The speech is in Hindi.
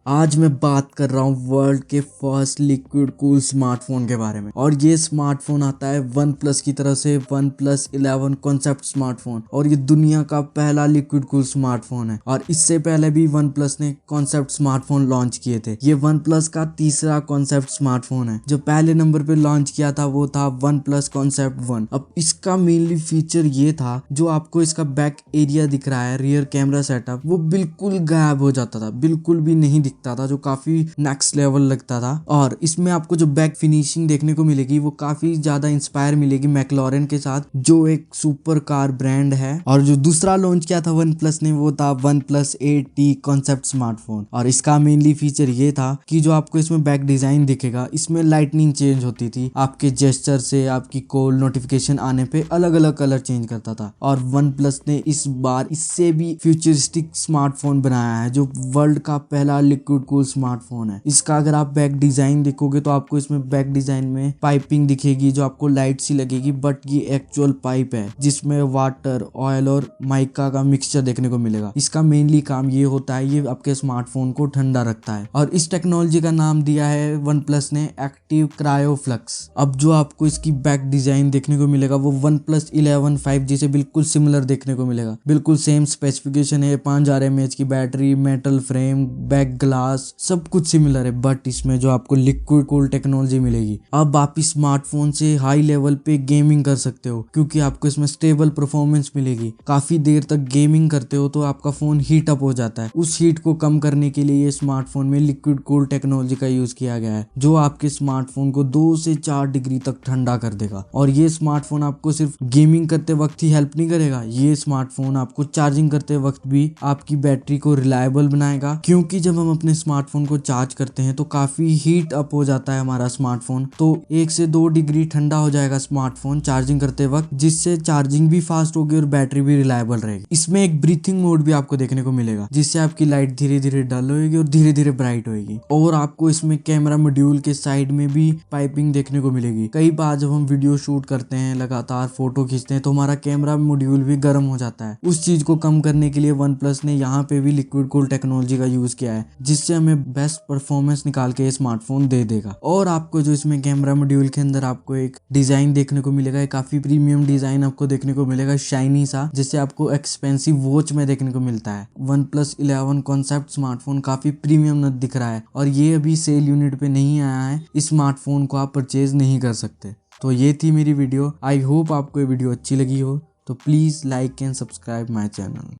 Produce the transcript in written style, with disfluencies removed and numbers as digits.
आज मैं बात कर रहा हूँ वर्ल्ड के फर्स्ट लिक्विड कूल स्मार्टफोन के बारे में। और ये स्मार्टफोन आता है वन प्लस की तरह से, OnePlus 11 कॉन्सेप्ट स्मार्टफोन। और ये दुनिया का पहला लिक्विड कूल स्मार्टफोन है। और इससे पहले भी OnePlus ने कॉन्सेप्ट स्मार्टफोन लॉन्च किए थे। ये OnePlus का तीसरा कॉन्सेप्ट स्मार्टफोन है। जो पहले नंबर पे लॉन्च किया था वो था OnePlus Concept 1। अब इसका मेनली फीचर ये था, जो आपको इसका बैक एरिया दिख रहा है, रियर कैमरा सेटअप, वो बिल्कुल गायब हो जाता था, बिल्कुल भी नहीं दिखता था, जो काफी नेक्स्ट लेवल लगता था। और इसमें आपको जो बैक फिनिशिंग देखने को मिलेगी वो काफी ज्यादा इंस्पायर मिलेगी मैक्लॉरेन के साथ, जो एक सुपर कार ब्रांड है। और जो दूसरा लॉन्च किया था OnePlus ने वो था OnePlus 8T कॉन्सेप्ट स्मार्टफोन। और इसका मेनली फीचर ये था कि जो आपको इसमें बैक डिजाइन दिखेगा, इसमें लाइटनिंग चेंज होती थी, आपके जेस्चर से आपकी कॉल नोटिफिकेशन आने पे अलग अलग कलर चेंज करता था। और OnePlus ने इस बार इससे भी फ्यूचरिस्टिक स्मार्टफोन बनाया है, जो वर्ल्ड का पहला लिक्विड कूल स्मार्टफोन है। इसका अगर आप बैक डिजाइन देखोगे तो आपको इसमें बैक डिजाइन में पाइपिंग दिखेगी, जो आपको लाइट सी लगेगी, बट ये एक्चुअल पाइप है जिसमें वाटर, ऑयल और माइका का मिक्सचर देखने को मिलेगा। इसका मेनली काम ये होता है, ये आपके स्मार्टफोन को ठंडा रखता है। और इस टेक्नोलॉजी का नाम दिया है OnePlus ने एक्टिव क्रायो फ्लक्स। अब जो आपको इसकी बैक डिजाइन देखने को मिलेगा वो OnePlus 11 5G से बिल्कुल सिमिलर देखने को मिलेगा। बिल्कुल सेम स्पेसिफिकेशन है, 5000 mAh की battery, metal frame, back glass, सब कुछ सिमिलर है। बट इसमें जो आपको लिक्विड कूल टेक्नोलॉजी मिलेगी, अब आप इस स्मार्टफोन से हाई लेवल पे गेमिंग कर सकते हो, क्योंकि आपको इसमें स्टेबल परफॉर्मेंस मिलेगी। काफी देर तक गेमिंग करते हो तो आपका फोन हीट अप हो जाता है। उस हीट को कम करने के लिए ये स्मार्टफोन में लिक्विड कूल टेक्नोलॉजी का यूज किया गया है, जो आपके स्मार्टफोन को 2 से 4 डिग्री तक ठंडा कर देगा। और ये स्मार्टफोन आपको सिर्फ गेमिंग करते वक्त ही हेल्प नहीं करेगा, ये स्मार्टफोन आपको चार्जिंग करते वक्त भी आपकी बैटरी को रिलायबल बनाएगा। क्योंकि जब हम अपने स्मार्टफोन को चार्ज करते हैं तो काफी हीट अप हो जाता है हमारा स्मार्टफोन, तो 1 से 2 डिग्री ठंडा हो जाएगा स्मार्टफोन चार्जिंग करते वक्त, जिससे चार्जिंग भी फास्ट होगी और बैटरी भी रिलायबल रहेगी। इसमें एक ब्रीथिंग मोड भी आपको देखने को मिलेगा, जिससे आपकी लाइट धीरे धीरे डल होगी और धीरे धीरे ब्राइट होगी। और आपको इसमें कैमरा मॉड्यूल के साइड में भी पाइपिंग देखने को मिलेगी। कई बार जब हम वीडियो शूट करते हैं, लगातार फोटो खींचते हैं, तो हमारा कैमरा मॉड्यूल भी गर्म हो जाता है। उस चीज को कम करने के लिए OnePlus ने यहाँ पे भी लिक्विड कूल टेक्नोलॉजी का यूज किया है, जिससे हमें बेस्ट परफॉर्मेंस निकाल के स्मार्टफोन दे देगा। और आपको जो इसमें कैमरा मॉड्यूल के अंदर आपको एक डिजाइन देखने को मिलेगा, एक काफी प्रीमियम डिजाइन आपको देखने को मिलेगा, शाइनी सा, जिससे आपको एक्सपेंसिव वॉच में देखने को मिलता है। OnePlus 11 कॉन्सेप्ट स्मार्टफोन काफी प्रीमियम दिख रहा है और ये अभी सेल यूनिट पे नहीं आया है। इस स्मार्टफोन को आप परचेज नहीं कर सकते। तो ये थी मेरी वीडियो। आई होप आपको ये वीडियो अच्छी लगी हो, तो please like and subscribe my channel.